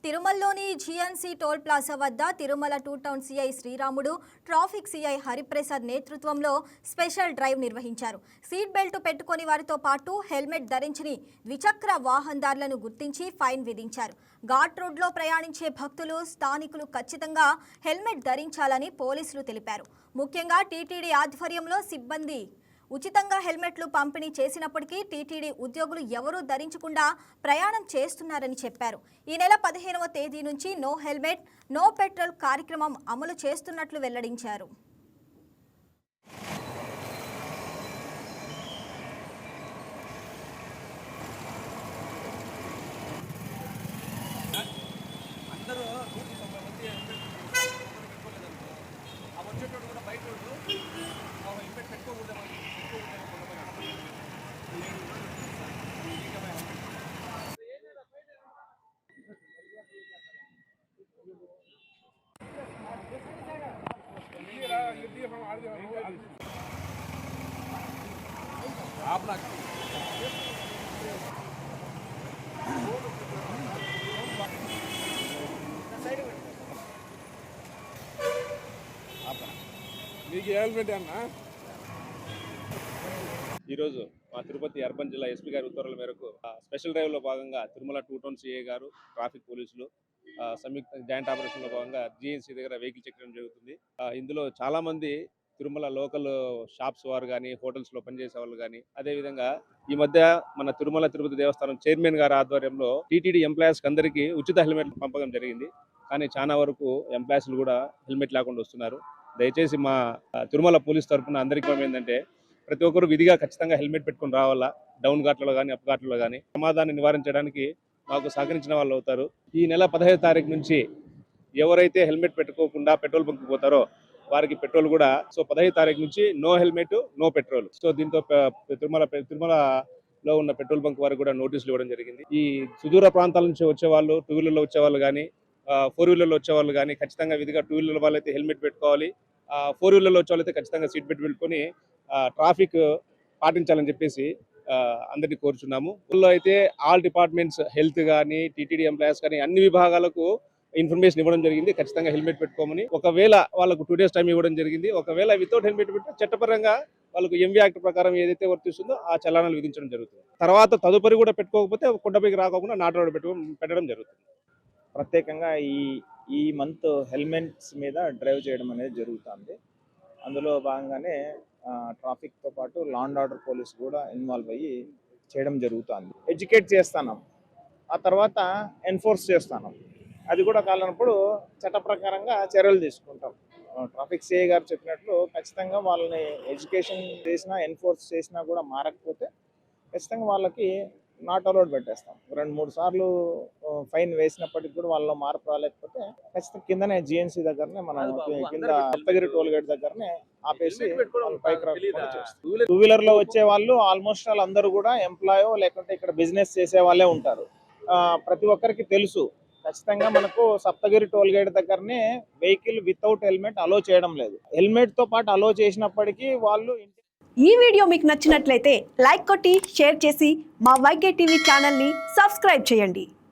తిరుమలలోని GNC toll plaza వద్ద Tirumala two town CI శ్రీరాముడు, ట్రాఫిక్ సిఐ హరిప్రసాద్ నేతృత్వంలో స్పెషల్ డ్రైవ్ నిర్వహించారు. సీట్ బెల్ట్ పెట్టుకొని వారితో పాటు హెల్మెట్ ధరించని ద్విచక్ర వాహనదారులను గుర్తించి ఫైన్ విధించారు. ఘాట్ రోడ్లో ప్రయాణించే భక్తులు, స్థానికులు ఖచ్చితంగా హెల్మెట్ ధరించాలని పోలీసులు తెలిపారు. ముఖ్యంగా టీటీడీ ఆధ్వర్యంలో సిబ్బంది ఉచితంగా హెల్మెట్లు పంపిణీ చేసినప్పటికీ టీటీడీ ఉద్యోగులు ఎవరూ ధరించకుండా ప్రయాణం చేస్తున్నారని చెప్పారు. ఈ నెల 15వ తేదీ నుంచి నో హెల్మెట్ నో పెట్రోల్ కార్యక్రమం అమలు చేస్తున్నట్లు వెల్లడించారు. ఈరోజు మా తిరుపతి అర్బన్ జిల్లా ఎస్పీ గారి ఉత్తర్వుల మేరకు స్పెషల్ డ్రైవ్ లో భాగంగా తిరుమల టూ టౌన్ సిఐ గారు, ట్రాఫిక్ పోలీసులు సంయుక్త జాయింట్ ఆపరేషన్ లో భాగంగా జీఎన్సీ దగ్గర వెహికల్ చెక్ చేయడం జరుగుతుంది. ఇందులో చాలా మంది తిరుమల లోకల్ షాప్స్ వారు కానీ, హోటల్స్ లో పనిచేసే వాళ్ళు కానీ, అదేవిధంగా ఈ మధ్య మన తిరుమల తిరుపతి దేవస్థానం చైర్మన్ గారి ఆధ్వర్యంలో టీటీడీ ఎంప్లాయీస్ అందరికీ ఉచిత హెల్మెట్ పంపకం జరిగింది. కానీ చాలా వరకు ఎంప్లాయీస్లు కూడా హెల్మెట్ లేకుండా వస్తున్నారు. దయచేసి మా తిరుమల పోలీస్ తరఫున అందరికీ ఏంటంటే ప్రతి ఒక్కరు విధిగా ఖచ్చితంగా హెల్మెట్ పెట్టుకుని రావాలా. డౌన్ ఘాట్లలో కానీ, అప్ ఘాట్లలో కానీ ప్రమాదాన్ని నివారించడానికి మాకు సహకరించిన వాళ్ళు అవుతారు. ఈ నెల 15వ తారీఖు నుంచి ఎవరైతే హెల్మెట్ పెట్టుకోకుండా పెట్రోల్ బంక్ పోతారో వారికి పెట్రోల్ కూడా 15వ తారీఖు నుంచి నో హెల్మెట్ నో పెట్రోల్. దీంతో తిరుమలలో ఉన్న పెట్రోల్ బంక్ వారికి కూడా నోటీసులు ఇవ్వడం జరిగింది. ఈ సుదూర ప్రాంతాల నుంచి వచ్చే వాళ్ళు, 2 వీలర్లో వచ్చే వాళ్ళు కానీ, 4 వీలర్లో వచ్చే వాళ్ళు కానీ ఖచ్చితంగా విధిగా 2 వీలర్ వాళ్ళైతే హెల్మెట్ పెట్టుకోవాలి. 4 వీలర్లో వచ్చే వాళ్ళైతే ఖచ్చితంగా సీట్ బెల్ట్ పెట్టుకొని ట్రాఫిక్ పాటించాలని చెప్పేసి అందరినీ కోరుచున్నాము. ఊళ్ళో అయితే ఆల్ డిపార్ట్మెంట్స్, హెల్త్ కానీ, టీటీడీ ఎంప్లాయీస్ కానీ అన్ని విభాగాలకు ఇన్ఫర్మేషన్ ఇవ్వడం జరిగింది ఖచ్చితంగా హెల్మెట్ పెట్టుకోమని. ఒకవేళ వాళ్ళకు 2 days టైం ఇవ్వడం జరిగింది. ఒకవేళ వితౌట్ హెల్మెట్ పెడితే చట్టపరంగా వాళ్ళకు ఎంవీ యాక్ట్ ప్రకారం ఏదైతే వర్తిస్తుందో ఆ చలానాలు విధించడం జరుగుతుంది. తర్వాత తదుపరి కూడా పెట్టుకోకపోతే కొండపైకి రాకుండా నాట్ రోడ్ పెట్టడం జరుగుతుంది. ప్రత్యేకంగా ఈ మంత్ హెల్మెట్స్ మీద డ్రైవ్ చేయడం అనేది జరుగుతుంది. అందులో భాగంగానే ట్రాఫిక్తో పాటు లా అండ్ ఆర్డర్ పోలీస్ కూడా ఇన్వాల్వ్ అయ్యి చేయడం జరుగుతుంది. ఎడ్యుకేట్ చేస్తున్నాం, ఆ తర్వాత ఎన్ఫోర్స్ చేస్తున్నాం. అది కూడా కాలనప్పుడు చట్ట ప్రకారంగా చర్యలు తీసుకుంటాం. ట్రాఫిక్ సిఐ గారు చెప్పినట్లు ఖచ్చితంగా వాళ్ళని ఎడ్యుకేషన్ చేసినా, ఎన్ఫోర్స్ చేసినా కూడా మారకపోతే ఖచ్చితంగా వాళ్ళకి నాట్ అలౌడ్ పెట్టేస్తాం. 2-3 సార్లు ఫైన్ వేసినప్పటికి కూడా వాళ్ళలో మార్పు రాలేకపోతే ఖచ్చితంగా కిందనే జీఎన్సీ దగ్గరనే మనం కింద సప్తగిరి టోల్ గేట్ దగ్గరనే ఆపేసి పైకి రాకుండా చేస్తాం. 2 వీలర్ లో వచ్చే వాళ్ళు ఆల్మోస్ట్ వాళ్ళందరూ కూడా ఎంప్లాయో లేకుంటే ఇక్కడ బిజినెస్ చేసే వాళ్ళే ఉంటారు. ప్రతి ఒక్కరికి తెలుసు ఖచ్చితంగా మనకు సప్తగిరి టోల్ గేట్ దగ్గరనే వెహికల్ వితౌట్ హెల్మెట్ అలో చేయడం లేదు. హెల్మెట్ తో పాటు అలో చేసినప్పటికీ వాళ్ళు. ఈ వీడియో మీకు నచ్చినట్లయితే లైక్ కొట్టి షేర్ చేసి మా వైకే టీవీ ఛానల్ని సబ్స్క్రైబ్ చేయండి.